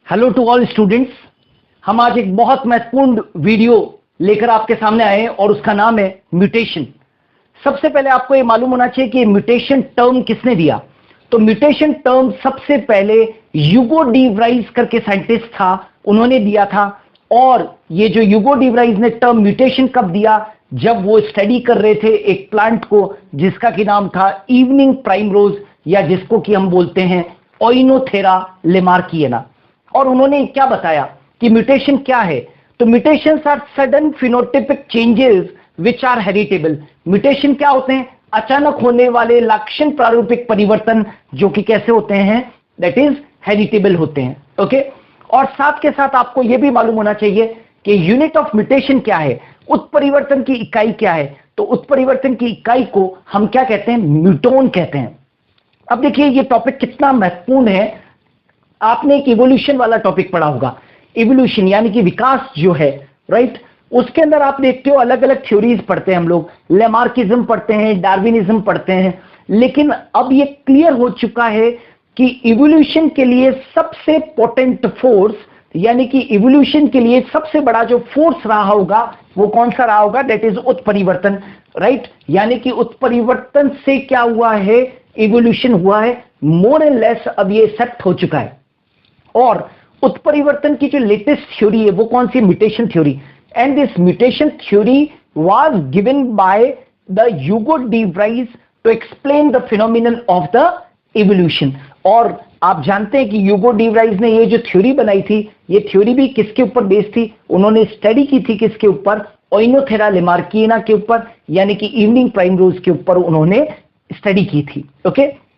Hello to all students. हम आज एक बहुत महत्वपूर्ण वीडियो लेकर आपके सामने आए हैं और उसका नाम है म्यूटेशन। सबसे पहले आपको यह मालूम होना चाहिए कि म्यूटेशन टर्म किसने दिया। तो म्यूटेशन टर्म सबसे पहले ह्यूगो डी व्राइस करके साइंटिस्ट था, उन्होंने दिया था। और ये जो ह्यूगो डी व्राइस ने टर्म म्यूटेशन कब दिया, जब वो स्टडी कर रहे थे एक प्लांट को जिसका कि नाम था इवनिंग प्राइमरोज, या जिसको कि हम बोलते हैं ओइनोथेरा लेमार्कियना। और उन्होंने क्या बताया कि म्यूटेशन क्या है। तो mutations are sudden phenotypic changes which are heritable. Mutation क्या होते हैं? अचानक होने वाले लक्षण प्रारूपिक परिवर्तन जो कि कैसे होते हैं, दैट इज हेरिटेबल होते हैं। ओके। और साथ के साथ आपको यह भी मालूम होना चाहिए कि यूनिट ऑफ म्यूटेशन क्या है, उत्परिवर्तन की इकाई क्या है। तो उत्परिवर्तन की इकाई को हम क्या कहते हैं? म्यूटोन कहते हैं। अब देखिए ये टॉपिक कितना महत्वपूर्ण है। आपने एक इवोल्यूशन वाला टॉपिक पढ़ा होगा, इवोल्यूशन यानी कि विकास जो है, राइट। उसके अंदर आप देखते हो अलग अलग थ्योरीज पढ़ते हैं हम लोग, लेमार्किज्म पढ़ते हैं, डार्विनिज्म पढ़ते हैं। लेकिन अब ये क्लियर हो चुका है कि इवोल्यूशन के लिए सबसे पोटेंट फोर्स, यानी कि इवोल्यूशन के लिए सबसे बड़ा जो फोर्स रहा होगा वो कौन सा रहा होगा? दैट इज उत्परिवर्तन, राइट। यानी कि उत्परिवर्तन से क्या हुआ है? इवोल्यूशन हुआ है। मोर एंड लेस अब ये एक्सेप्ट हो चुका है। और उत्परिवर्तन की जो लेटेस्ट थ्योरी है वो कौन सी? Mutation theory. And this mutation theory was given by the Hugo de Vries to explain the phenomenon of the evolution. और आप जानते हैं कि ह्यूगो डी व्राइस ने ये जो थ्योरी बनाई थी, ये थ्योरी भी किसके ऊपर बेस्ड थी? उन्होंने स्टडी की थी किसके ऊपर? ओइनोथेरा लेमार्कियना के ऊपर, यानी कि इवनिंग प्राइमरोज के ऊपर उन्होंने स्टडी की थी। ओके।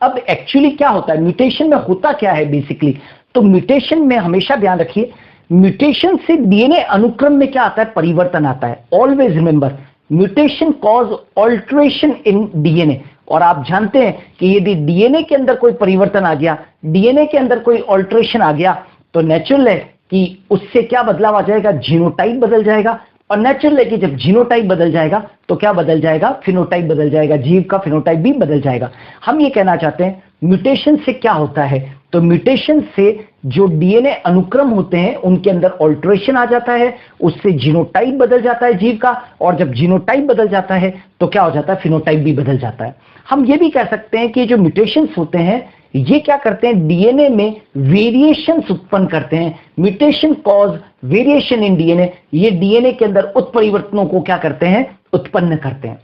अब एक्चुअली क्या होता है म्यूटेशन में? होता क्या है बेसिकली? तो म्यूटेशन में हमेशा ध्यान रखिए, म्यूटेशन से डीएनए अनुक्रम में क्या आता है? परिवर्तन आता है। Always remember, mutation cause alteration in DNA. और आप जानते हैं कि यदि डीएनए के अंदर कोई परिवर्तन आ गया, डीएनए के अंदर कोई ऑल्टरेशन आ गया, तो नेचुरल है कि उससे क्या बदलाव आ जाएगा? जीनोटाइप बदल जाएगा। और नेचुरल है कि जब जीनोटाइप बदल जाएगा तो क्या बदल जाएगा? फिनोटाइप बदल जाएगा, जीव का फिनोटाइप भी बदल जाएगा। हम ये कहना चाहते हैं म्यूटेशन से क्या होता है। तो म्यूटेशन से जो डीएनए अनुक्रम होते हैं उनके अंदर ऑल्टरेशन आ जाता है, उससे जीनोटाइप बदल जाता है जीव का। और जब जीनोटाइप बदल जाता है तो क्या हो जाता है? फिनोटाइप भी बदल जाता है। हम ये भी कह सकते हैं कि जो म्यूटेशंस होते हैं ये क्या करते हैं? डीएनए में वेरिएशंस उत्पन्न करते हैं। Mutation cause variation in DNA. ये डीएनए के अंदर उत्परिवर्तनों को क्या करते हैं? उत्पन्न करते हैं।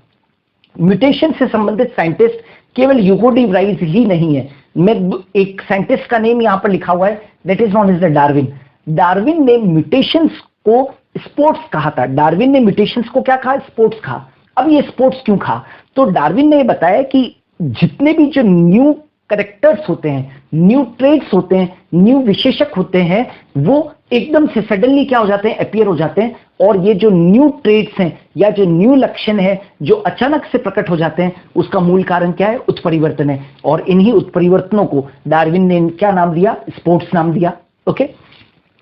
म्यूटेशन से संबंधित साइंटिस्ट केवल ह्यूगो डी व्राइस ही नहीं है। मैं एक साइंटिस्ट का नेम यहां पर लिखा हुआ है, that is non as the Darwin. Darwin ने म्यूटेशंस को स्पोर्ट्स कहा था। डार्विन ने म्यूटेशंस को क्या कहा? स्पोर्ट्स कहा। अब ये स्पोर्ट्स क्यों कहा? तो डार्विन ने बताया कि जितने भी जो न्यू करेक्टर्स होते हैं, न्यू ट्रेड्स होते हैं, न्यू विशेषक होते हैं, वो एकदम से सडनली क्या हो जाते हैं? अपीयर हो जाते हैं। और ये जो न्यू ट्रेड्स हैं या जो न्यू लक्षण है जो अचानक से प्रकट हो जाते हैं, उसका मूल कारण क्या है? उत्परिवर्तन है। और इन्हीं उत्परिवर्तनों को डार्विन ने क्या नाम दिया? स्पोर्ट्स नाम दिया। ओके।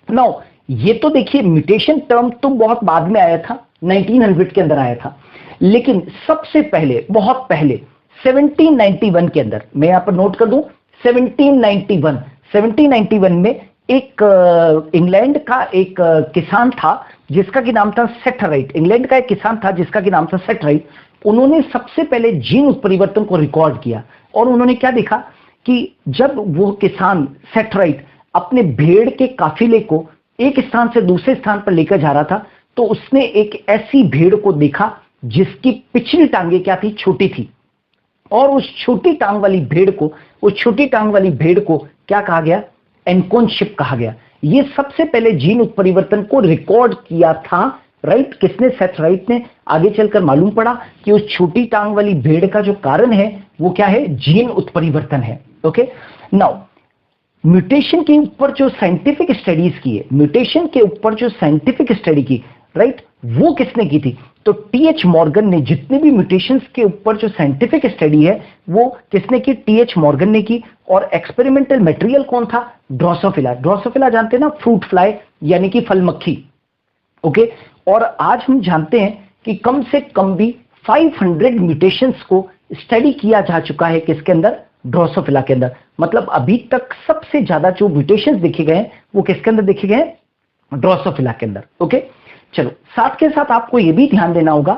नाउ ये तो देखिए म्यूटेशन टर्म तो बहुत बाद में आया था, 1900 के अंदर आया था। लेकिन सबसे पहले, बहुत पहले 1791 के अंदर, मैं यहां पर नोट कर दूं 1791 में एक इंग्लैंड का एक किसान था जिसका कि नाम था सेटराइट। इंग्लैंड का एक किसान था जिसका कि नाम था सेटराइट। उन्होंने सबसे पहले जीन उत्परिवर्तन को रिकॉर्ड किया। और उन्होंने क्या देखा कि जब वो किसान सेटराइट अपने भेड़ के काफिले को एक स्थान से दूसरे स्थान पर लेकर जा रहा था, तो उसने एक ऐसी भेड़ को देखा जिसकी पिछली टांगे क्या थी? छोटी थी। और उस छोटी टांग वाली भेड़ को क्या कहा गया? एनकोनशिप कहा गया। ये सबसे पहले जीन उत्परिवर्तन को रिकॉर्ड किया था, राइट। किसने? सेटराइट ने। आगे चलकर मालूम पड़ा कि उस छोटी टांग वाली भेड़ का जो कारण है वो क्या है? जीन उत्परिवर्तन है। ओके। नाउ म्यूटेशन के ऊपर जो साइंटिफिक स्टडीज की है, म्यूटेशन के ऊपर जो साइंटिफिक स्टडी की, राइट, वो किसने की थी? तो टीएच मॉर्गन ने। जितने भी म्यूटेशंस के ऊपर जो साइंटिफिक स्टडी है वो किसने की? टीएच मॉर्गन ने की। और एक्सपेरिमेंटल मटेरियल कौन था? ड्रोसोफिला। ड्रोसोफिला जानते हैं ना, फ्रूट फ्लाई यानी कि फल मक्खी। ओके। और आज हम जानते हैं कि कम से कम भी 500 म्यूटेशंस को स्टडी किया जा चुका है। किसके अंदर? ड्रोसोफिला के अंदर। मतलब अभी तक सबसे ज्यादा जो म्यूटेशंस देखे गए हैं वो किसके अंदर देखे गए हैं? ड्रोसोफिला के अंदर। ओके, चलो साथ के साथ आपको यह भी ध्यान देना होगा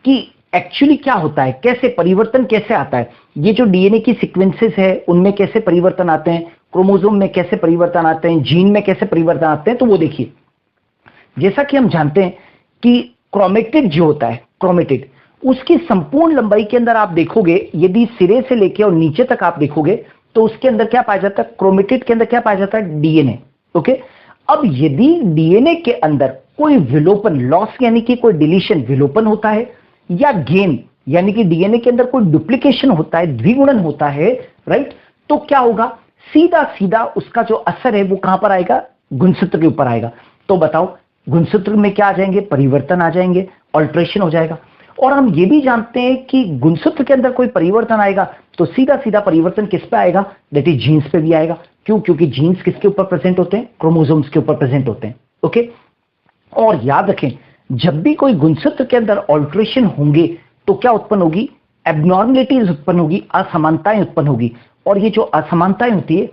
कि एक्चुअली क्या होता है, कैसे परिवर्तन कैसे आता है, ये जो डीएनए की सीक्वेंसेस है उनमें कैसे परिवर्तन आते हैं, क्रोमोसोम में कैसे परिवर्तन आते हैं, जीन में कैसे परिवर्तन आते हैं। तो वो देखिए, जैसा कि हम जानते हैं कि क्रोमेटिड जो होता है, क्रोमेटिड उसकी संपूर्ण लंबाई के अंदर आप देखोगे, यदि सिरे से लेके और नीचे तक आप देखोगे तो उसके अंदर क्या पाया जाता है? क्रोमेटिड के अंदर क्या पाया जाता है? डीएनए। ओके, अब यदि डीएनए के अंदर कोई विलोपन, लॉस यानी कि कोई डिलीशन, विलोपन होता है, या गेन यानी कि डीएनए के अंदर कोई डुप्लीकेशन होता है, द्विगुणन होता है, राइट, तो क्या होगा? सीधा सीधा उसका जो असर है वो कहां पर आएगा? गुणसूत्र के ऊपर आएगा। तो बताओ, गुणसूत्र में क्या आ जाएंगे? परिवर्तन आ जाएंगे, अल्टरेशन हो जाएगा। और हम ये भी जानते हैं कि गुणसूत्र के अंदर कोई परिवर्तन आएगा तो सीधा सीधा परिवर्तन किस पे आएगा? दैट इज जीन्स पे भी आएगा। क्यों? क्योंकि जीन्स किसके ऊपर प्रेजेंट होते हैं? क्रोमोसोम्स के ऊपर प्रेजेंट होते हैं। ओके, और याद रखें, जब भी कोई गुणसूत्र के अंदर ऑल्ट्रेशन होंगे तो क्या उत्पन्न होगी? एबनॉर्मलिटीज उत्पन्न होगी, असमानताएं उत्पन्न होगी। और ये जो असमानताएं होती है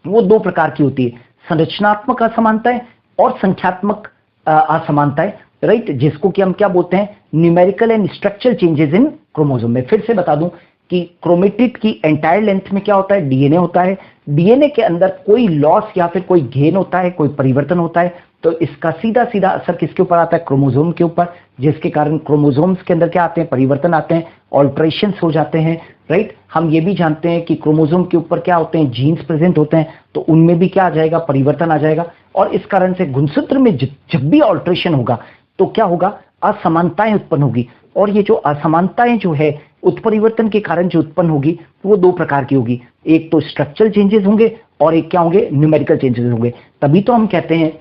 वो दो प्रकार की होती है, संरचनात्मक असमानताएं और संख्यात्मक असमानताएं, राइट, जिसको कि हम क्या बोलते हैं? Numerical and structural changes in chromosome में। फिर से बता दूं कि क्रोमेटिड की एंटायर लेंथ में क्या होता है? डीएनए होता है। डीएनए के अंदर कोई लॉस या फिर कोई गेन होता है, कोई परिवर्तन होता है, तो इसका सीधा सीधा असर किसके ऊपर आता है? क्रोमोसोम के ऊपर, जिसके कारण क्रोमोसोम्स के अंदर क्या आते हैं? परिवर्तन आते हैं, ऑल्ट्रेशंस हो जाते हैं, राइट। हम ये भी जानते हैं कि क्रोमोसोम के ऊपर क्या होते हैं? जीन्स प्रेजेंट होते हैं, तो उनमें भी क्या आ जाएगा? परिवर्तन आ जाएगा। और इस कारण से गुणसूत्र में जब भी ऑल्ट्रेशन होगा तो क्या होगा? असमानताएं उत्पन्न होगी। और ये जो असमानताएं जो है उत्परिवर्तन के कारण जो उत्पन्न होगी वो दो प्रकार की होगी, एक तो स्ट्रक्चरल चेंजेस होंगे और एक क्या होंगे? न्यूमेरिकल चेंजेस होंगे। तभी तो हम कहते हैं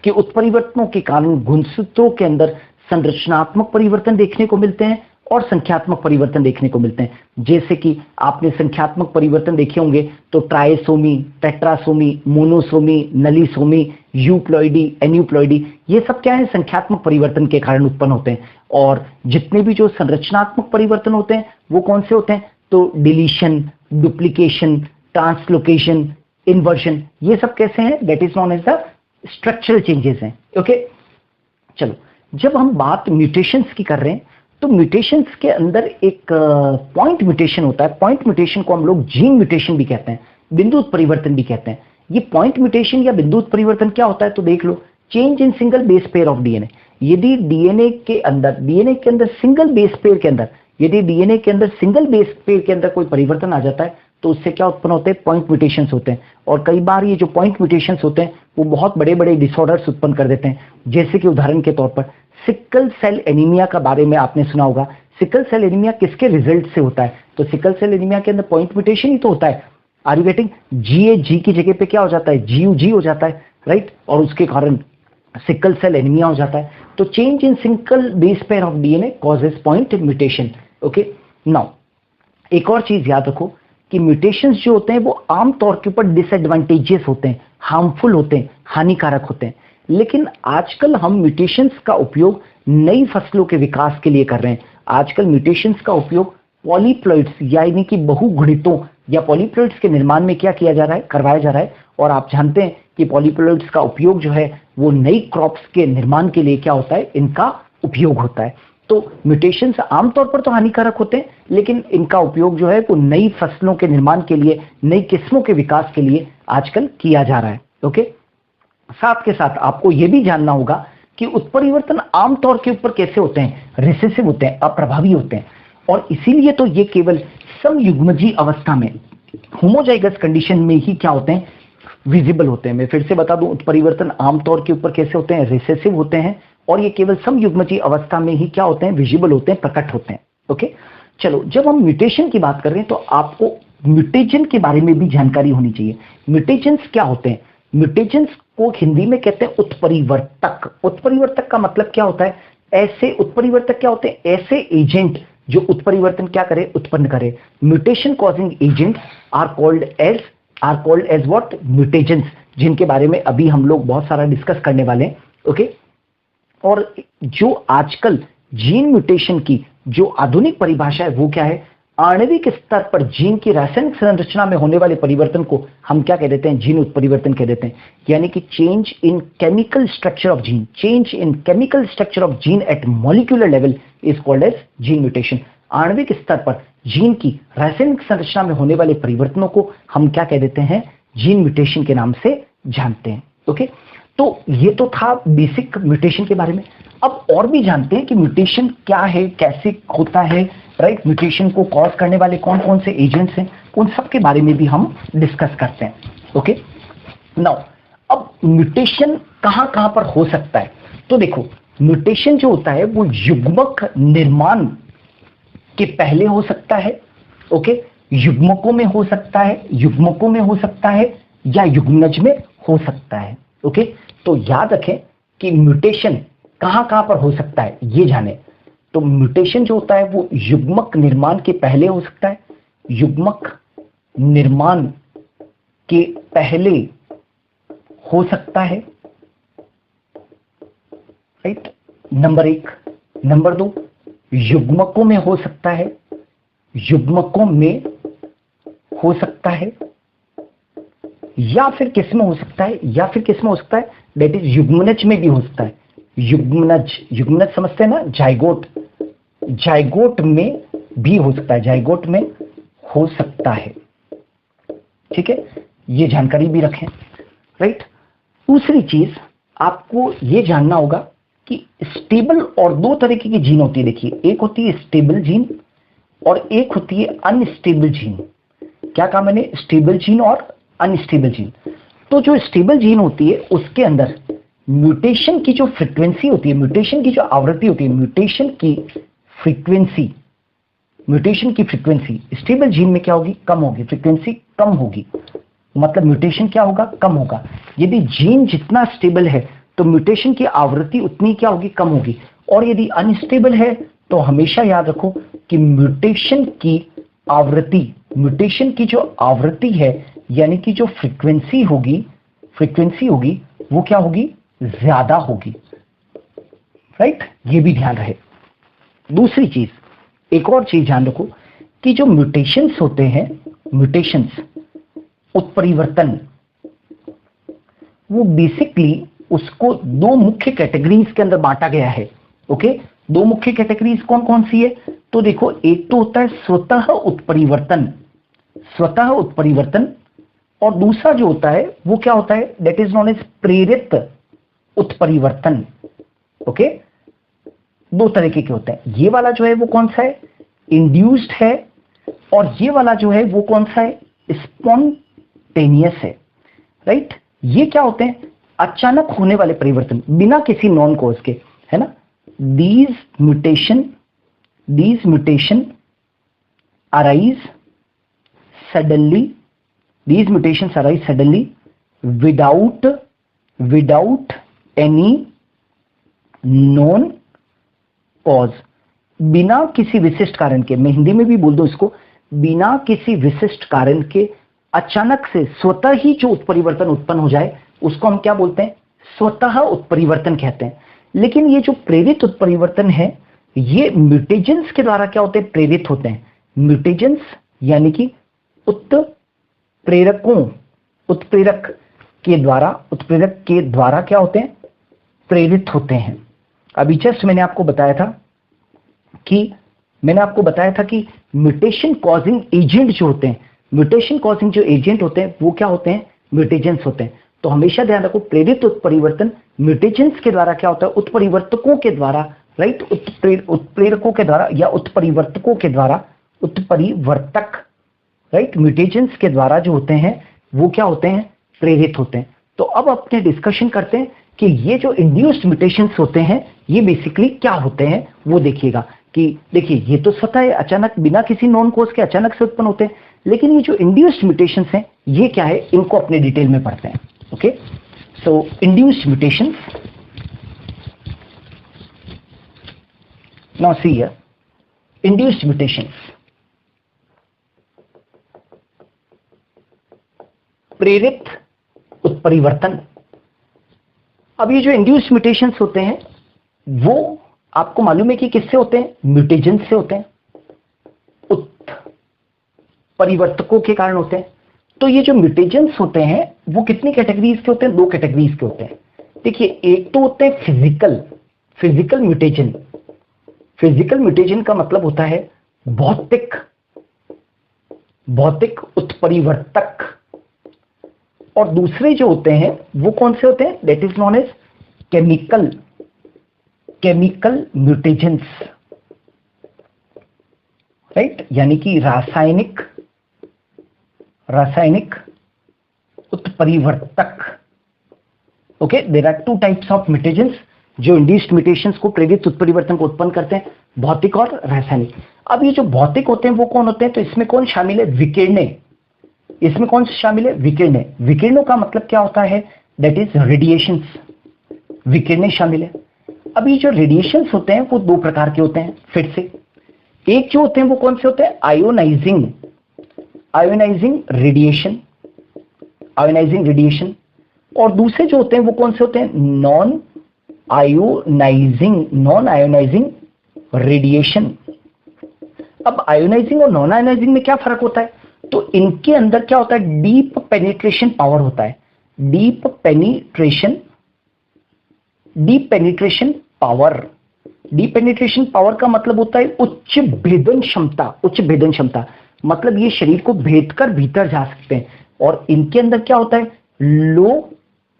कि उत्परिवर्तनों के कारण गुणसूत्रों के अंदर संरचनात्मक परिवर्तन देखने को मिलते हैं और संख्यात्मक परिवर्तन देखने को मिलते हैं। जैसे कि आपने संख्यात्मक परिवर्तन देखे होंगे तो trisomy, tetrasomy, monosomy, nullisomy, euploidy, aneuploidy, ये सब क्या है? संख्यात्मक परिवर्तन के कारण उत्पन्न होते हैं। और जितने भी जो संरचनात्मक परिवर्तन होते हैं वो कौन से होते हैं? तो डिलीशन, डुप्लीकेशन, ट्रांसलोकेशन, इन्वर्शन, ये सब कैसे हैं? That is non as the structural changes हैं। ओके, चलो, जब हम बात म्यूटेशंस की कर रहे हैं तो म्यूटेशंस के अंदर एक पॉइंट म्यूटेशन होता है। पॉइंट म्यूटेशन को हम लोग जीन म्यूटेशन भी कहते हैं, बिंदु परिवर्तन भी कहते हैं। ये पॉइंट म्यूटेशन या बिंदु परिवर्तन क्या होता है? तो देख लो, change in single base pair of DNA. यदि डीएनए के अंदर सिंगल बेस पेयर के अंदर, यदि डीएनए के अंदर सिंगल बेस पेयर के अंदर कोई परिवर्तन आ जाता है तो उससे क्या उत्पन्न होते हैं? पॉइंट म्यूटेशंस होते हैं। और कई बार ये जो पॉइंट म्यूटेशंस होते हैं वो बहुत बड़े बड़े डिसऑर्डर्स उत्पन्न कर देते हैं। जैसे कि उदाहरण के तौर पर सिकल सेल एनीमिया का बारे में आपने सुना होगा। सिकल सेल एनीमिया किसके रिजल्ट से होता है? तो सिकल सेल एनीमिया के अंदर पॉइंट म्यूटेशन ही तो होता है। Are you getting? जी की जगह पे क्या हो जाता है? जी हो जाता है, राइट, और उसके कारण सिकल सेल एनीमिया हो जाता है। तो change in single base pair of DNA causes point mutation. Okay, now एक और चीज याद रखो कि म्यूटेशंस जो होते हैं वो आमतौर के ऊपर डिसएडवांटेजेस होते हैं, हार्मफुल होते हैं, हानिकारक होते हैं। लेकिन आजकल हम म्यूटेशंस का उपयोग नई फसलों के विकास के लिए कर रहे हैं। आजकल म्यूटेशंस का उपयोग पॉलीप्लॉइड्स यानी कि बहुगुणितों या पॉलीप्लॉइड्स के निर्माण में क्या किया जा रहा है? करवाया जा रहा है। और आप जानते हैं कि पॉलीप्लॉइड्स का उपयोग जो है वो नई क्रॉप्स के निर्माण के लिए क्या होता है? इनका उपयोग होता है। तो म्यूटेशंस आमतौर पर तो हानिकारक होते हैं, लेकिन इनका उपयोग जो है वो नई फसलों के निर्माण के लिए, नई किस्मों के विकास के लिए आजकल किया जा रहा है। ओके, साथ के साथ आपको यह भी जानना होगा कि उत्परिवर्तन आमतौर के ऊपर कैसे होते हैं? रिसेसिव होते हैं, अप्रभावी होते हैं। और इसीलिए तो ये केवल समयुग्मजीय अवस्था में, होमोजाइगस कंडीशन में ही क्या होते हैं? विजिबल होते हैं। मैं फिर से बता दूं, उत्परिवर्तन आमतौर के ऊपर कैसे होते हैं? रिसेसिव होते हैं। और ये केवल समयुग्मजीय अवस्था में ही क्या होते हैं? विजिबल होते हैं, प्रकट होते हैं। ओके, चलो, जब हम म्यूटेशन की बात कर रहे हैं तो आपको म्यूटेजन के बारे में भी जानकारी होनी चाहिए। म्यूटेशंस क्या होते हैं? म्यूटेशंस को हिंदी में कहते हैं उत्परिवर्तक। उत्परिवर्तक का मतलब क्या होता है? ऐसे उत्परिवर्तक क्या होते हैं? ऐसे एजेंट जो उत्परिवर्तन क्या करे? उत्पन्न करे। Mutation causing agent are called as what? Mutations, जिनके बारे में अभी हम लोग बहुत सारा डिस्कस करने वाले हैं। ओके, और जो आजकल जीन म्यूटेशन की जो आधुनिक परिभाषा है वो क्या है? आणविक स्तर पर जीन की रासायनिक संरचना में होने वाले परिवर्तन को हम क्या कह देते हैं? जीन उत्परिवर्तन कह देते हैं। यानी कि change in chemical structure of gene, change in chemical structure of gene at molecular level is called as gene mutation. आणविक स्तर पर जीन की रासायनिक संरचना में होने वाले परिवर्तनों को हम क्या कह देते हैं? जीन म्यूटेशन के नाम से जानते हैं। ओके, तो ये तो था बेसिक म्यूटेशन के बारे में। अब और भी जानते हैं कि म्यूटेशन क्या है, कैसे होता है, राइट? म्यूटेशन को कॉज करने वाले कौन कौन से एजेंट्स हैं, उन सब के बारे में भी हम डिस्कस करते हैं। ओके, नाउ अब म्यूटेशन कहां कहां पर हो सकता है? तो देखो, म्यूटेशन जो होता है वो युग्मक निर्माण के पहले हो सकता है। ओके, युग्मकों में हो सकता है, युग्मकों में हो सकता है, या युग्मनज में हो सकता है। ओके, तो याद रखें कि म्यूटेशन कहां कहां पर हो सकता है ये जाने। तो म्यूटेशन जो होता है वो युग्मक निर्माण के पहले हो सकता है, युग्मक निर्माण के पहले हो सकता है, राइट? नंबर 1। नंबर 2, युग्मकों में हो सकता है, युग्मकों में हो सकता है, या फिर किस में हो सकता है? या फिर किस में हो सकता है? दैट इज युग्मनज में भी हो सकता है। युग्मनज, युग्मनज समझते हैं ना? जाइगोट, जाइगोट में भी हो सकता है, जाइगोट में हो सकता है। ठीक है, ये जानकारी भी रखें, राइट? दूसरी चीज आपको ये जानना होगा कि स्टेबल और दो तरीके की जीन होती है। देखिए, एक होती है स्टेबल जीन और एक होती है अनस्टेबल जीन। क्या कहा मैंने? स्टेबल जीन और अनस्टेबल जीन। तो जो स्टेबल जीन होती है उसके अंदर म्यूटेशन की जो फ्रीक्वेंसी होती है, म्यूटेशन की जो आवृत्ति होती है, म्यूटेशन की फ्रीक्वेंसी, म्यूटेशन की फ्रीक्वेंसी स्टेबल जीन में क्या होगी? कम होगी, फ्रीक्वेंसी कम होगी। मतलब म्यूटेशन क्या होगा? कम होगा। यदि जीन जितना स्टेबल है तो म्यूटेशन की आवृत्ति उतनी क्या होगी? कम होगी। और यदि अनस्टेबल है तो हमेशा याद रखो कि म्यूटेशन की आवृत्ति, म्यूटेशन की जो आवृत्ति है यानी कि जो फ्रीक्वेंसी होगी, फ्रीक्वेंसी होगी वो क्या होगी? ज्यादा होगी, राइट? ये भी ध्यान रहे। दूसरी चीज, एक और चीज ध्यान रखो कि जो म्यूटेशंस होते हैं, म्यूटेशंस, उत्परिवर्तन, वो बेसिकली उसको दो मुख्य कैटेगरीज के अंदर बांटा गया है। ओके, दो मुख्य कैटेगरीज कौन कौन सी है? तो देखो, एक तो होता है स्वतः उत्परिवर्तन, स्वतः उत्परिवर्तन, और दूसरा जो होता है वो क्या होता है? दैट इज नॉन एज प्रेरित उत्परिवर्तन। ओके, दो तरीके के होते हैं। ये वाला जो है वो कौन सा है? इंड्यूस्ड है, और ये वाला जो है वो कौन सा है? स्पॉन्टेनियस है, राइट? ये क्या होते हैं? अचानक होने वाले परिवर्तन बिना किसी नॉन कॉज के, है ना? These mutation arise suddenly, these mutations arise suddenly without any known cause, बिना किसी विशिष्ट कारण के। मैं हिंदी में भी बोल दूं इसको, बिना किसी विशिष्ट कारण के अचानक से स्वतः ही जो उत्परिवर्तन उत्पन्न हो जाए उसको हम क्या बोलते हैं? स्वतः उत्परिवर्तन कहते हैं। लेकिन ये जो प्रेरित उत्परिवर्तन है ये म्यूटेजेंस के द्वारा क्या होते हैं? प्रेरित होते हैं। म्यूटेजेंस यानी कि उत्प्रेरक के द्वारा क्या होते हैं? प्रेरित होते हैं। अभी जस्ट मैंने आपको बताया था कि म्यूटेशन कॉजिंग एजेंट जो होते हैं, म्यूटेशन कॉजिंग जो एजेंट होते हैं वो क्या होते हैं? म्यूटेजेंस होते हैं। तो हमेशा ध्यान रखो, प्रेरित उत्परिवर्तन म्यूटेजेंस के द्वारा क्या होता है? उत्परिवर्तकों के द्वारा, राइट? उत्प्रेरकों के द्वारा या उत्परिवर्तकों के द्वारा, उत्परिवर्तक, राइट? म्यूटेजेंस के द्वारा जो होते हैं वो क्या होते हैं? प्रेरित होते हैं। तो अब अपने डिस्कशन करते हैं कि ये जो इंड्यूस्ड म्यूटेशंस होते हैं ये बेसिकली क्या होते हैं वो देखिएगा। कि देखिए, ये तो स्वतः है, अचानक बिना किसी नॉन कॉज के अचानक से उत्पन्न होते हैं। लेकिन ये जो इंड्यूस्ड म्यूटेशंस हैं ये क्या है? इनको अपने डिटेल में पढ़ते हैं। Okay, so induced mutations, now see here, induced mutations, प्रेरित उत्परिवर्तन। अब ये जो इंड्यूस्ड म्यूटेशंस होते हैं वो आपको मालूम है कि किससे होते हैं? म्यूटेजेंस से होते हैं। उत्परिवर्तकों के कारण होते हैं। तो ये जो म्यूटेजेंस होते हैं वो कितनी कैटेगरीज के होते हैं? 2 कैटेगरीज के होते हैं। देखिए, एक तो होते हैं फिजिकल म्यूटेशन। फिजिकल म्यूटेशन का मतलब होता है भौतिक उत्परिवर्तक। और दूसरे जो होते हैं वो कौन से होते हैं? That is non age chemical mutations, right, यानी कि रासायनिक उत्परिवर्तक। Okay, there are 2 types of mutations जो इंड्यूस्ड म्यूटेशंस को, प्रेरित उत्परिवर्तन को उत्पन्न करते हैं, भौतिक और रासायनिक। अब ये जो भौतिक होते हैं वो कौन होते हैं? तो इसमें कौन शामिल है? विकिरणें। इसमें कौन शामिल है? विकिरणें। विकिरणों का मतलब क्या होता है? That is radiations. विकिरणें शामिल है। अब ये जो रेडिएशंस होते हैं वो 2 प्रकार के होते हैं। फिर से, एक जो होते हैं वो कौन से होते हैं? Ionising radiation. और दूसरे जो होते हैं वो कौन से होते हैं? Non ionising radiation. अब आयोनाइजिंग और नॉन आयोनाइजिंग में क्या फर्क होता है? तो इनके अंदर क्या होता है? डीप पेनिट्रेशन पावर होता है। डीप पेनिट्रेशन पावर का मतलब होता है उच्च भेदन क्षमता। मतलब ये शरीर को भेद कर भीतर जा सकते हैं। और इनके अंदर क्या होता है? लो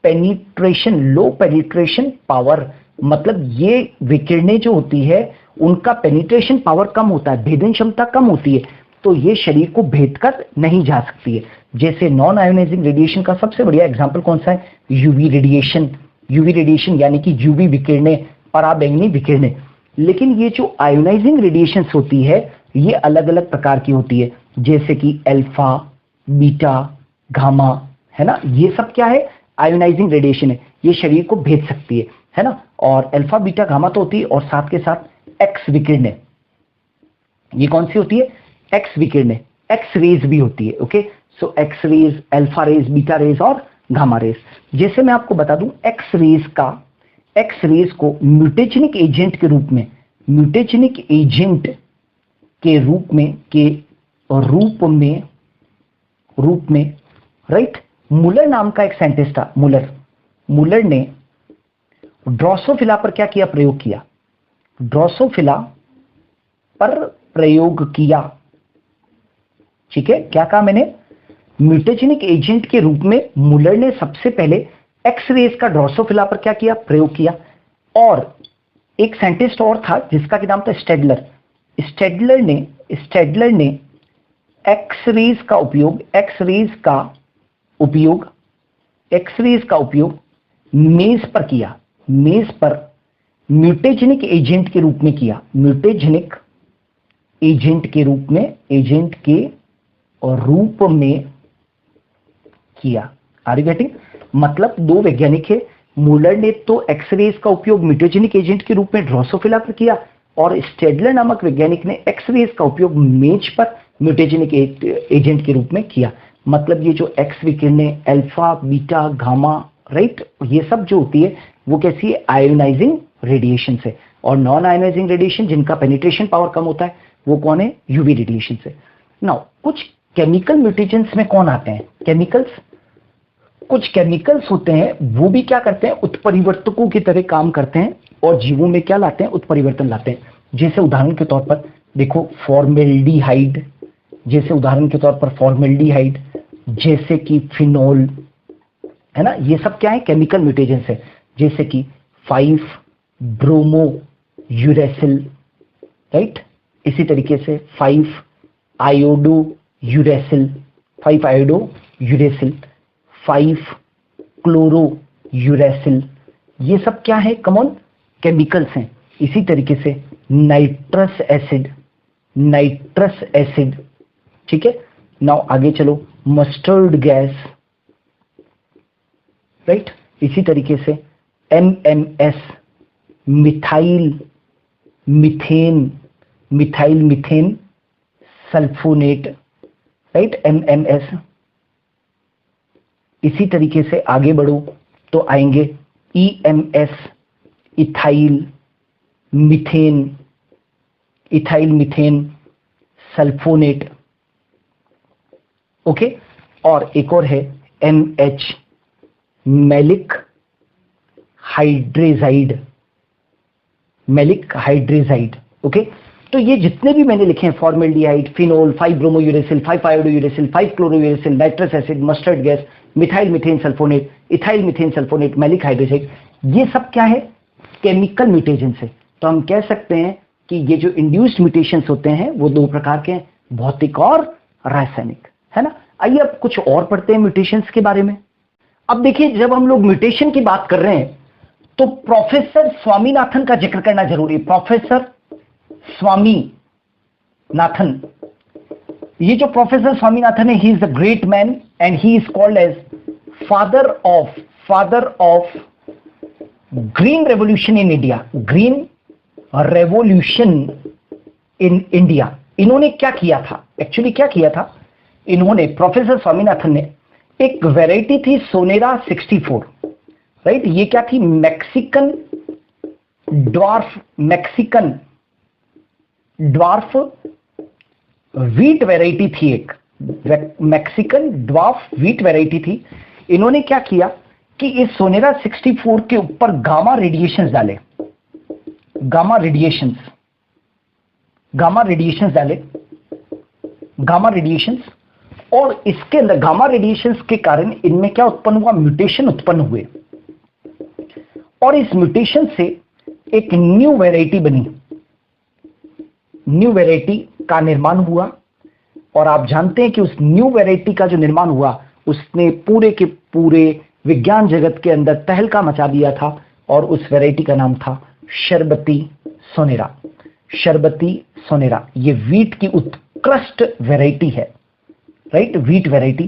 पेनिट्रेशन पावर। मतलब ये विकिरणें जो होती है उनका पेनिट्रेशन पावर कम होता है, भेदन क्षमता कम होती है, तो ये शरीर को भेद कर नहीं जा सकती है। जैसे नॉन आयोनाइजिंग रेडिएशन का सबसे बढ़िया एग्जांपल कौन सा है? यूवी रेडिएशन यानी कि यूवी विकिरणें, पराबैंगनी विकिरणें। लेकिन ये जो आयोनाइजिंग रेडिएशंस होती है ये अलग अलग प्रकार की होती है, जैसे कि अल्फा, बीटा, गामा, है ना। ये सब क्या है? आयोनाइजिंग रेडिएशन है। ये शरीर को भेद सकती है ना। और अल्फा, बीटा, गामा तो होती है, और साथ के साथ एक्स विकिरणें। ये कौन सी होती है? एक्स विकिरणें। एक्स रेज भी होती है। Okay, so X rays, alpha rays, beta rays और गामा रेज। जैसे मैं आपको बता दूं, एक्स रेज को म्यूटेजेनिक एजेंट के रूप में राइट, मुलर नाम का एक साइंटिस्ट था। मुलर ने ड्रोसोफिला पर क्या किया? प्रयोग किया। ड्रोसोफिला पर प्रयोग किया, ठीक है। क्या कहा मैंने? म्यूटेजेनिक एजेंट के रूप में मुलर ने सबसे पहले एक्स रेज का ड्रोसोफिला पर क्या किया? प्रयोग किया। और एक साइंटिस्ट और था जिसका नाम था स्टेडलर। स्टेडलर ने एक्स रेज का उपयोग मेज पर किया। मेज पर म्यूटेजेनिक एजेंट के रूप में किया। एजेंट के रूप में किया। Are you getting? मतलब 2 वैज्ञानिक है। मुलर ने तो एक्सरेज का उपयोग म्यूटेजेनिक एजेंट के रूप में ड्रोसोफिला पर किया, और स्टेडलर नामक वैज्ञानिक ने एक्सरेज का उपयोग मेज पर म्यूटेजेनिक एजेंट के रूप में किया। मतलब ये जो एक्स विकिरणें, अल्फा, बीटा, गामा, राइट, ये सब जो होती है वो कैसी है? आयोनाइजिंग रेडिएशन से। और नॉन आयोनाइजिंग रेडिएशन जिनका पेनिट्रेशन पावर कम होता है वो कौन है? यूवी रेडिएशन से। नाउ कुछ केमिकल म्यूटेशंस में कौन आते हैं? कुछ केमिकल्स होते हैं वो भी क्या करते हैं? उत्परिवर्तकों की तरह काम करते हैं और जीवों में क्या लाते हैं? उत्परिवर्तन लाते हैं। जैसे उदाहरण के तौर पर देखो, फॉर्मेल्डिहाइड, जैसे कि फिनोल, है ना। ये सब क्या है? केमिकल म्यूटेशंस है। जैसे कि 5 ब्रोमो यूरेसिल, राइट। इसी तरीके से 5 आयोडो यूरेसिल, 5 क्लोरो यूरेसिल, ये सब क्या है? कॉमन केमिकल्स हैं। इसी तरीके से नाइट्रस एसिड, ठीक है। नाउ आगे चलो, मस्टर्ड गैस, राइट। इसी तरीके से MMS, methyl methane sulphonate, right, MMS। इसी तरीके से आगे बढ़ो तो आएंगे EMS, ethyl methane sulphonate, okay, और एक और है MH, maleic hydrazide, maleic hydrazide. Okay, तो ये जितने भी मैंने लिखे हैं, फॉर्मेल्डिहाइड, फिनोल, 5-ब्रोमोयूरेसिल, 5-आयोडोयूरेसिल, 5-क्लोरोयूरेसिल, nitrous acid, mustard gas, methyl methane sulphonate, ethyl methane sulphonate, maleic hydrazide, ये सब क्या है? केमिकल म्यूटेशन से। तो हम कह सकते हैं कि ये जो इंड्यूस्ड म्यूटेशंस होते हैं वो दो प्रकार के हैं, भौतिक और रासायनिक, है ना। आइए अब कुछ और पढ़ते हैं म्यूटेशंस के बारे में। अब देखिए, जब हम लोग म्यूटेशन की बात कर रहे हैं तो प्रोफेसर स्वामीनाथन का जिक्र करना जरूरी है। प्रोफेसर स्वामीनाथन, ये जो प्रोफेसर स्वामीनाथन है, he is the great man and he is called as father of green revolution in India, green revolution in India. इन्होंने क्या किया था? एक्चुअली क्या किया था इन्होंने, प्रोफेसर स्वामीनाथन ने, एक वैरायटी थी सोनेरा 64, राइट। ये क्या थी? मैक्सिकन ड्वार्फ व्हीट वैरायटी थी, एक मैक्सिकन ड्वार्फ व्हीट वैरायटी थी। इन्होंने क्या किया कि इस सोनेरा 64 के ऊपर गामा रेडिएशंस डाले, गामा रेडिएशंस, और इसके अंदर गामा रेडिएशंस के कारण इनमें क्या उत्पन्न हुआ? म्यूटेशन उत्पन्न हुए, और इस म्यूटेशन से एक न्यू वैरायटी बनी, न्यू वैरायटी का निर्माण हुआ। और आप जानते हैं कि उस न्यू वैरायटी का जो निर्माण हुआ उसने पूरे के पूरे विज्ञान जगत के अंदर तहलका मचा दिया था, और उस वैरायटी का नाम था शरबती सोनेरा। शरबती सोनेरा ये वीट की उत्कृष्ट वैरायटी है, राइट, वीट वैरायटी,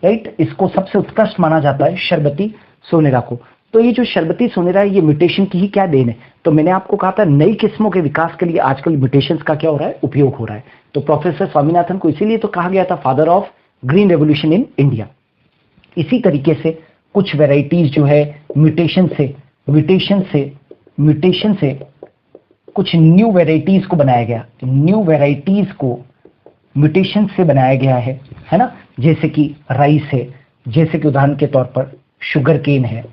राइट। इसको सबसे उत्कृष्ट माना जाता है शरबती सोनेरा को। तो ये जो शरबती सोनेरा है, ये म्यूटेशन की ही क्या देन है? तो मैंने आपको कहा था नई किस्मों के विकास के लिए आजकल म्यूटेशंस का क्या हो रहा है? उपयोग हो रहा है। तो प्रोफेसर स्वामीनाथन को इसीलिए तो कहा गया था father of green revolution in India. इसी तरीके से कुछ वैरायटीज जो है म्यूटेशन से कुछ न्यू वैरायटीज को बनाया गया, न्यू वैरायटीज को म्यूटेशन से बनाया गया है ना। जैसे कि राइस है, जैसे कि उदाहरण के तौर पर शुगर केन है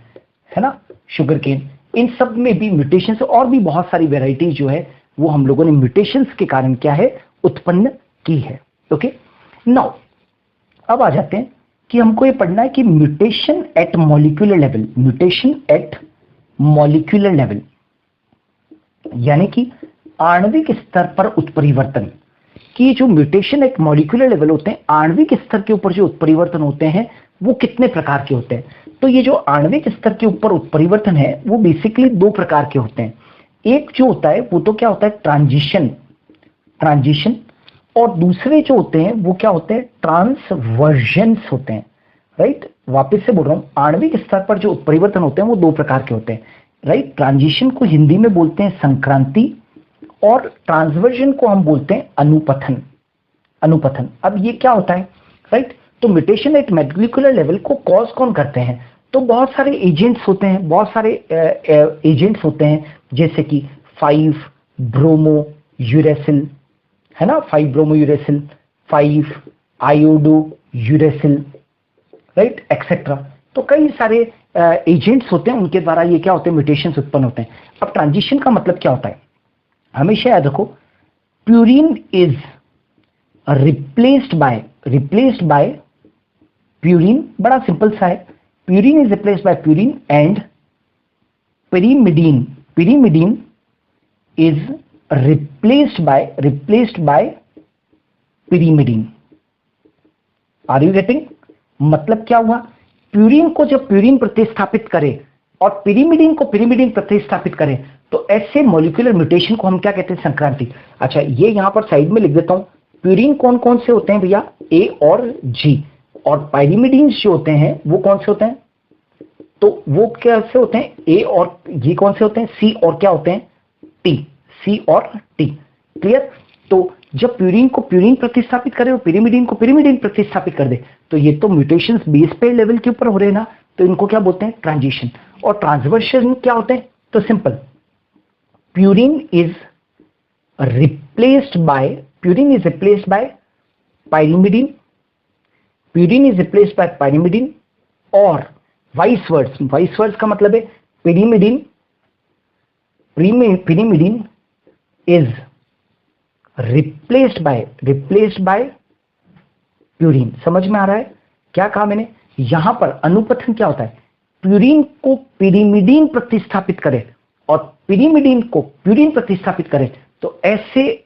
ना, शुगर केन, इन सब में भी म्यूटेशन से, और भी बहुत सारी वैरायटीज जो है वो हम लोगों ने म्यूटेशंस के कारण क्या है? उत्पन्न की है। ओके, नाउ अब आ जाते हैं कि हमको ये पढ़ना है कि mutation at molecular level, mutation at molecular level यानी कि आणविक स्तर पर उत्परिवर्तन। कि जो म्यूटेशन एट मॉलिक्यूलर लेवल होते हैं, आणविक स्तर के ऊपर जो उत्परिवर्तन होते हैं वो कितने प्रकार के होते हैं? तो ये जो आणविक स्तर के ऊपर उत्परिवर्तन है वो बेसिकली दो प्रकार के होते हैं। एक जो होता है वो तो क्या होता है? ट्रांजिशन, और दूसरे जो होते हैं वो क्या होते हैं? ट्रांसवर्जन्स होते हैं, राइट। वापस से बोल रहा हूं, आणविक स्तर पर जो उत्परिवर्तन होते हैं वो दो प्रकार के होते हैं, राइट। ट्रांजिशन को हिंदी में बोलते हैं संक्रांति, और ट्रांसवर्जन को हम बोलते हैं अनुपथन। अब ये क्या होता है, राइट। तो म्यूटेशन एट मॉलिक्यूलर लेवल को कॉज कौन करते हैं? तो बहुत सारे एजेंट्स होते हैं, जैसे कि 5-ब्रोमोयूरेसिल, है ना, 5-ब्रोमोयूरेसिल, 5-आयोडोयूरेसिल, राइट, एक्सेट्रा। तो कई सारे एजेंट्स होते हैं, उनके द्वारा ये क्या होते हैं? म्यूटेशंस उत्पन्न होते हैं। अब ट्रांजिशन का मतलब क्या होता है? हमेशा याद रखो, purine is replaced by purine, बड़ा सिंपल सा है। Purine is replaced by purine and pyrimidine is replaced by pyrimidine। Are you getting? मतलब क्या हुआ? प्यूरिन को जब प्यूरिन प्रतिस्थापित करे और pyrimidine को pyrimidine प्रतिस्थापित करे, तो ऐसे मॉलिक्यूलर म्यूटेशन को हम क्या कहते हैं? संक्रांति। अच्छा, ये यहां पर साइड में लिख देता हूं। प्यूरिन कौन कौन से होते हैं भैया? ए और जी, और पायरिमिडीन्स जो होते हैं वो कौन से होते हैं? तो वो कैसे होते हैं? ए और ये कौन से होते हैं? सी और क्या होते हैं? टी, सी और टी। क्लियर? तो जब प्यूरिन को प्यूरिन प्रतिस्थापित करे और pyrimidine को pyrimidine प्रतिस्थापित कर दे, तो ये तो म्यूटेशंस बेस पेयर लेवल के ऊपर हो रहे हैं ना, तो इनको क्या बोलते हैं? ट्रांजिशन। और ट्रांसवर्शन क्या होते हैं? तो simple, purine is replaced by pyrimidine purine is replaced bye pyrimidine, और वाइस वर्ड्स का मतलब है pyrimidine is replaced by purine. समझ में आ रहा है क्या कहा मैंने? यहां पर अनुपथन क्या होता है? प्यूरिन को पिरिमिडीन प्रतिस्थापित करे और पिरिमिडीन को प्यूरिन प्रतिस्थापित करे, तो ऐसे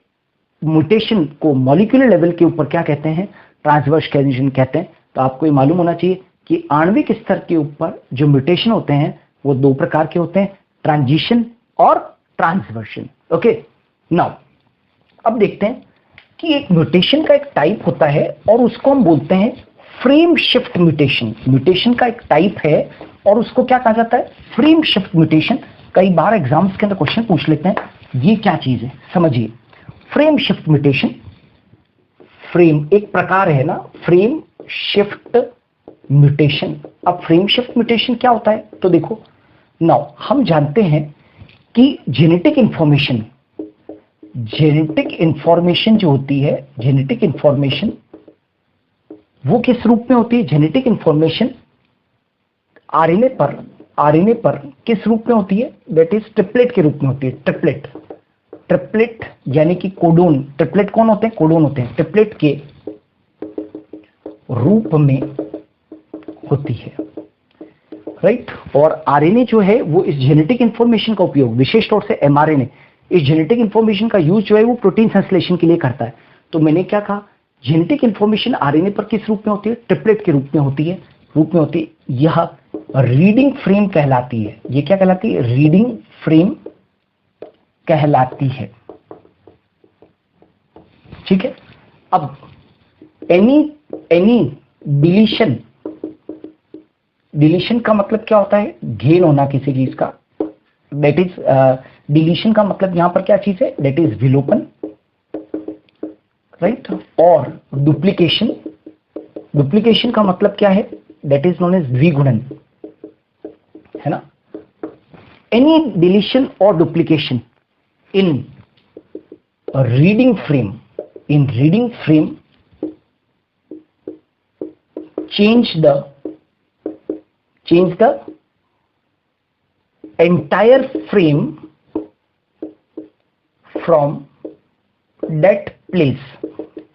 म्यूटेशन को मॉलिक्यूलर लेवल के ऊपर क्या कहते हैं? ट्रांसवर्स कैरिएशन कहते हैं। तो आपको ये मालूम होना चाहिए कि आणविक स्तर के ऊपर जो म्यूटेशन होते हैं वो दो प्रकार के होते हैं, ट्रांजिशन और ट्रांसवर्शन। ओके, नाउ अब देखते हैं कि एक म्यूटेशन का एक टाइप होता है और उसको हम बोलते हैं फ्रेम शिफ्ट म्यूटेशन। म्यूटेशन का एक टाइप है और उसको क्या कहा जाता है? Frame shift mutation. कई बार एग्जाम्स के अंदर क्वेश्चन पूछ लेते हैं, ये क्या चीज है? समझिए, फ्रेम शिफ्ट म्यूटेशन, फ्रेम एक प्रकार है ना, फ्रेम शिफ्ट म्यूटेशन। अब फ्रेम शिफ्ट म्यूटेशन क्या होता है? तो देखो, नाउ हम जानते हैं कि जेनेटिक इंफॉर्मेशन जो होती है, जेनेटिक इंफॉर्मेशन वो किस रूप में होती है? जेनेटिक इंफॉर्मेशन आरएनए पर किस रूप में होती है? दैट इज ट्रिपलेट के रूप में होती है। ट्रिपलेट यानी कि कोडोन। ट्रिपलेट कौन होते हैं? कोडोन होते हैं। ट्रिपलेट के रूप में होती है, राइट। और आरएनए जो है वो इस जेनेटिक इंफॉर्मेशन का उपयोग, विशेष तौर से एमआरएनए, इस जेनेटिक इंफॉर्मेशन का यूज जो है वो प्रोटीन संश्लेषण के लिए करता है। तो मैंने क्या कहा? जेनेटिक इंफॉर्मेशन आरएनए पर किस रूप में होती है? ट्रिपलेट के रूप में होती है। यह रीडिंग फ्रेम कहलाती है। ये क्या कहलाती है? रीडिंग फ्रेम कहलाती है। ठीक है। अब एनी डिलीशन का मतलब क्या होता है? गेन होना किसी चीज का। दैट इज डिलीशन का मतलब यहां पर क्या चीज है? दैट इज विलोपन, राइट। और डुप्लीकेशन का मतलब क्या है? दैट इज नोन एज द्विगुणन, है ना। एनी डिलीशन और duplication in reading frame change the entire frame from that place।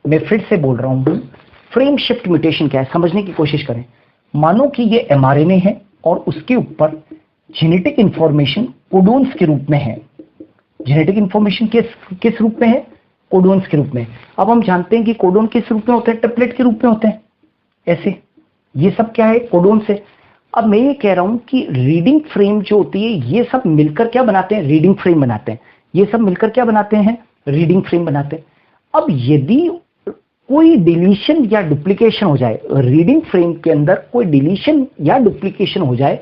मैं फिर से बोल रहा हूं, फ्रेम शिफ्ट म्यूटेशन क्या है समझने की कोशिश करें। मानो कि ये एमआरएनए है और उसके ऊपर जेनेटिक इंफॉर्मेशन कोडोन्स के रूप में है। जेनेटिक इंफॉर्मेशन किस रूप में है? कोडोन्स के रूप में। अब हम जानते हैं कि कोडोन किस रूप में होते हैं? ट्रिपलेट के रूप में होते हैं। ऐसे ये सब क्या है? कोडोन से। अब मैं ये कह रहा हूं कि रीडिंग फ्रेम जो होती है, ये सब मिलकर क्या बनाते हैं? रीडिंग फ्रेम बनाते हैं। ये सब मिलकर क्या बनाते हैं? रीडिंग फ्रेम बनाते हैं। अब यदि कोई डिलीशन या डुप्लीकेशन हो जाए, रीडिंग फ्रेम के अंदर कोई डिलीशन या डुप्लीकेशन हो जाए,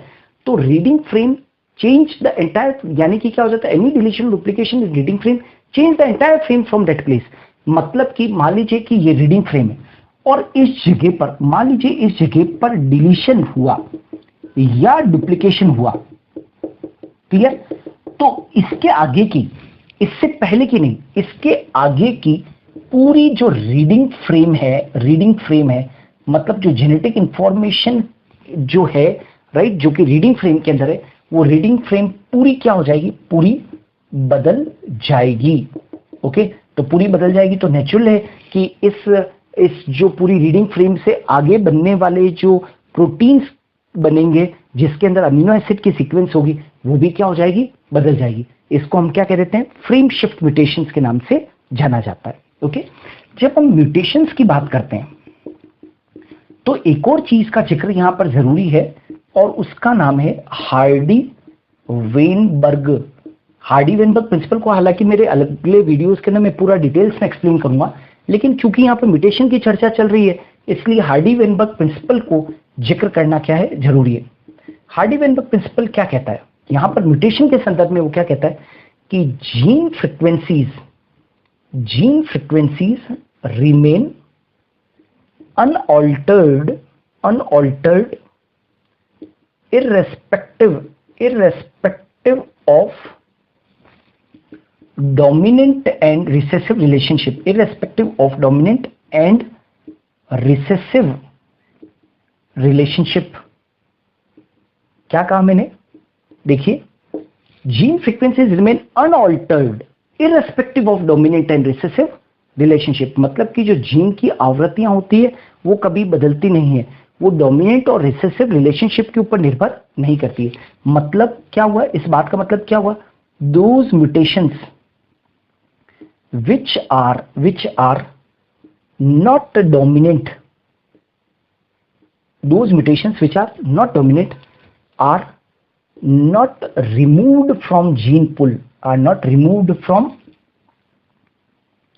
तो reading frame change the entire, यानी कि क्या हो जाता है? Any deletion duplication in reading frame change the entire frame from that place. मतलब कि मान लीजिए कि ये रीडिंग फ्रेम है और इस जगह पर, मान लीजिए इस जगह पर डिलीशन हुआ या डुप्लीकेशन हुआ, क्लियर। तो इसके आगे की, इससे पहले की नहीं, इसके आगे की पूरी जो रीडिंग फ्रेम है, मतलब जो जेनेटिक इंफॉर्मेशन जो है, राइट, जो कि रीडिंग फ्रेम के अंदर है, वो रीडिंग फ्रेम पूरी क्या हो जाएगी? पूरी बदल जाएगी। ओके, तो पूरी बदल जाएगी। तो नेचुरल है कि इस जो पूरी रीडिंग फ्रेम से आगे बनने वाले जो प्रोटीन्स बनेंगे, जिसके अंदर अमीनो एसिड की सीक्वेंस होगी, वो भी क्या हो जाएगी? बदल जाएगी। इसको हम क्या कह देते हैं? फ्रेम शिफ्ट म्यूटेशंस के नाम से जाना जाता है। ओके, जब हम म्यूटेशंस की बात करते हैं तो एक और चीज का जिक्र यहां पर जरूरी है और उसका नाम है हार्डी वेनबर्ग प्रिंसिपल को। हालांकि मेरे अगले वीडियोस के अंदर मैं पूरा डिटेल्स में एक्सप्लेन करूंगा, लेकिन क्योंकि यहां पर म्यूटेशन की चर्चा चल रही है, इसलिए हार्डी वेनबर्ग प्रिंसिपल को जिक्र करना क्या है? जरूरी है। हार्डी वेनबर्ग प्रिंसिपल क्या कहता है यहां पर म्यूटेशन के संदर्भ में? वो क्या कहता है कि gene frequencies remain unaltered irrespective of dominant and recessive relationship, irrespective of dominant and recessive relationship. क्या कहा मैंने? देखिए, gene frequencies remain unaltered irrespective of dominant and recessive relationship. मतलब कि जो जीन की आवृत्तियां होती है वो कभी बदलती नहीं है, वो डोमिनेंट और रिसेसिव रिलेशनशिप के ऊपर निर्भर नहीं करती है। मतलब क्या हुआ? इस बात का मतलब क्या हुआ? Those mutations which are not dominant, those mutations which are not dominant are not removed from gene pool, are not removed from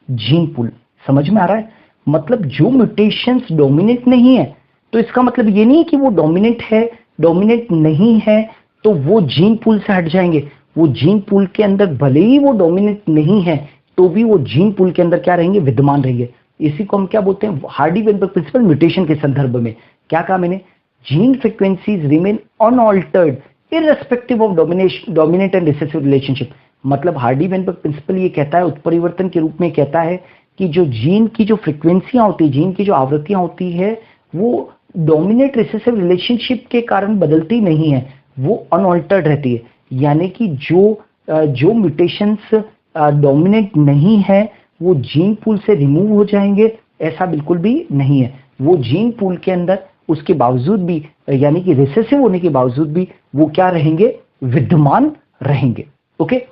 gene pool। समझ में आ रहा है? मतलब जो म्यूटेशंस डोमिनेंट नहीं है, तो इसका मतलब ये नहीं कि वो डोमिनेंट है, डोमिनेंट नहीं है तो वो जीन पूल से हट जाएंगे। वो जीन पूल के अंदर भले ही वो डोमिनेंट नहीं है तो भी वो जीन पूल के अंदर क्या रहेंगे? विद्यमान रहेंगे। इसी को हम क्या बोलते हैं? हार्डी-वेनबर्ग प्रिंसिपल म्यूटेशन के संदर्भ में। क्या कहा मैंने? Gene frequencies remain unaltered irrespective of dominant and recessive relationship. मतलब हार्डी-वेनबर्ग प्रिंसिपल ये कहता है, उत्परिवर्तन के रूप में कहता है कि जो जीन की जो फ्रीक्वेंसियां होती है, जीन की जो आवृत्तियां होती है, वो डोमिनेंट रिसेसिव रिलेशनशिप के कारण बदलती नहीं है, वो अनऑल्टर्ड रहती है। यानी कि जो म्यूटेशंस डोमिनेंट नहीं है वो जीन पूल से रिमूव हो जाएंगे, ऐसा बिल्कुल भी नहीं है। वो जीन पूल के अंदर उसके बावजूद भी, यानी कि रिसेसिव होने के बावजूद भी वो क्या रहेंगे? विद्यमान रहेंगे। ओके,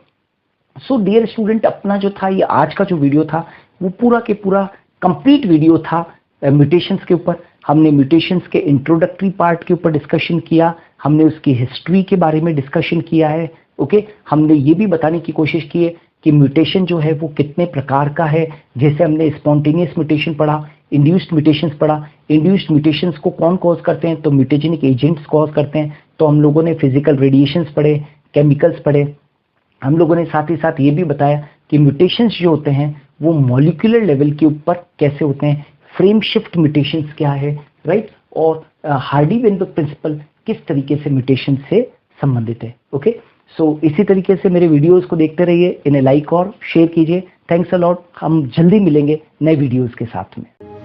सो डियर स्टूडेंट, अपना जो था ये आज का जो वीडियो था वो पूरा के पूरा कंप्लीट वीडियो था म्यूटेशंस के ऊपर। हमने म्यूटेशंस के इंट्रोडक्टरी पार्ट के ऊपर डिस्कशन किया, हमने उसकी हिस्ट्री के बारे में डिस्कशन किया है। ओके, हमने ये भी बताने की कोशिश की है कि म्यूटेशन जो है वो कितने प्रकार का है। जैसे हमने स्पॉन्टेनियस म्यूटेशन पढ़ा, इंड्यूस्ड म्यूटेशंस पढ़ा। इंड्यूस्ड म्यूटेशंस को कौन कॉज करते हैं? तो म्यूटेजेनिक एजेंट्स कॉज करते हैं। तो हम लोगों ने फिजिकल रेडिएशंस पढ़े, केमिकल्स पढ़े। हम लोगों ने साथ ही साथ ये भी बताया कि म्यूटेशंस जो होते हैं वो मॉलिक्यूलर लेवल के ऊपर कैसे होते हैं, फ्रेम शिफ्ट म्यूटेशंस क्या है, राइट, और हार्डी-वेनबर्ग प्रिंसिपल किस तरीके से म्यूटेशन से संबंधित है। ओके, सो इसी तरीके से मेरे वीडियोस को देखते रहिए, इन्हें लाइक और शेयर कीजिए। Thanks a lot. हम जल्दी मिलेंगे नए वीडियोस के साथ में।